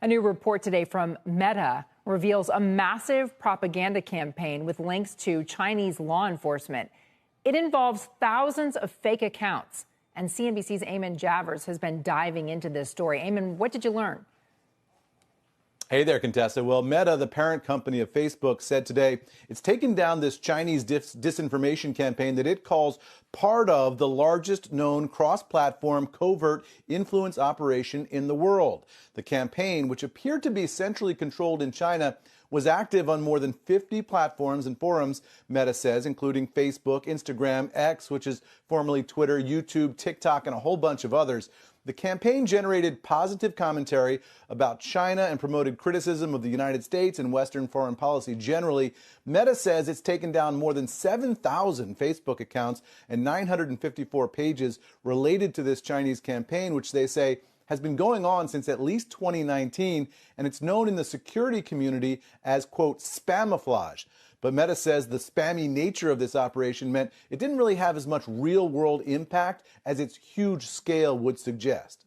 A new report today from Meta reveals a massive propaganda campaign with links to Chinese law enforcement. It involves thousands of fake accounts. And CNBC's Eamon Javers has been diving into this story. Eamon, what did you learn? Hey there, Contessa. Well, Meta, the parent company of Facebook, said today it's taken down this Chinese disinformation campaign that it calls part of the largest known cross-platform covert influence operation in the world. The campaign, which appeared to be centrally controlled in China, was active on more than 50 platforms and forums, Meta says, including Facebook, Instagram, X, which is formerly Twitter, YouTube, TikTok, and a whole bunch of others. The campaign generated positive commentary about China and promoted criticism of the United States and Western foreign policy generally. Meta says it's taken down more than 7,000 Facebook accounts and 954 pages related to this Chinese campaign, which they say has been going on since at least 2019, and it's known in the security community as, quote, spamiflage. But Meta says the spammy nature of this operation meant it didn't really have as much real-world impact as its huge scale would suggest.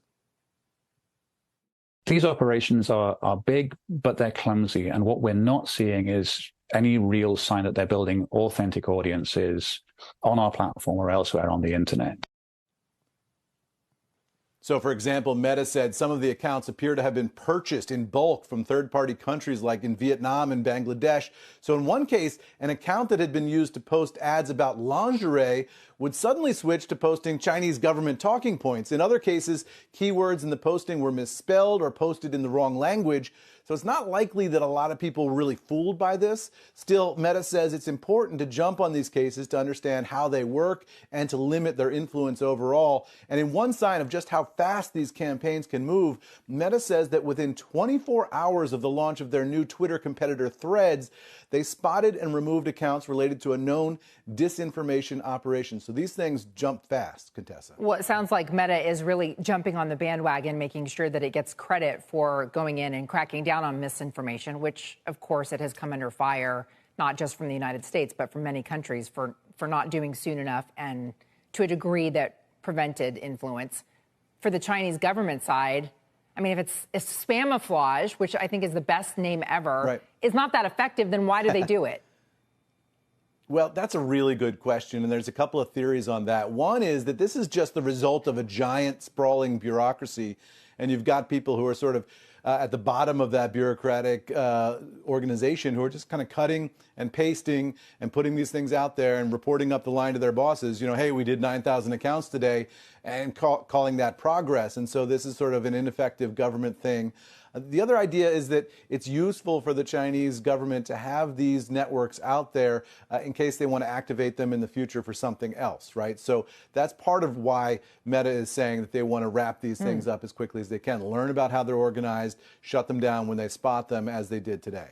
These operations are big, but they're clumsy. And what we're not seeing is any real sign that they're building authentic audiences on our platform or elsewhere on the internet. So, for example, Meta said some of the accounts appear to have been purchased in bulk from third-party countries like in Vietnam and Bangladesh. So in one case, an account that had been used to post ads about lingerie would suddenly switch to posting Chinese government talking points. In other cases, keywords in the posting were misspelled or posted in the wrong language. So it's not likely that a lot of people were really fooled by this. Still, Meta says it's important to jump on these cases to understand how they work and to limit their influence overall. And in one sign of just how fast these campaigns can move, Meta says that within 24 hours of the launch of their new Twitter competitor Threads, they spotted and removed accounts related to a known disinformation operation. So these things jump fast, Contessa. Well, it sounds like Meta is really jumping on the bandwagon, making sure that it gets credit for going in and cracking down on misinformation, which, of course, it has come under fire, not just from the United States, but from many countries for not doing soon enough and to a degree that prevented influence. For the Chinese government side, I mean, if it's spamiflage, which I think is the best name ever, right, is not that effective, then why do they do it? Well, that's a really good question, and there's a couple of theories on that. One is that this is just the result of a giant, sprawling bureaucracy, and you've got people who are sort of at the bottom of that bureaucratic organization who are just kind of cutting and pasting and putting these things out there and reporting up the line to their bosses, you know, hey, we did 9,000 accounts today, and calling that progress. And so this is sort of an ineffective government thing. The other idea is that it's useful for the Chinese government to have these networks out there in case they want to activate them in the future for something else, right? So that's part of why Meta is saying that they want to wrap these things up as quickly as they can, learn about how they're organized, shut them down when they spot them, as they did today.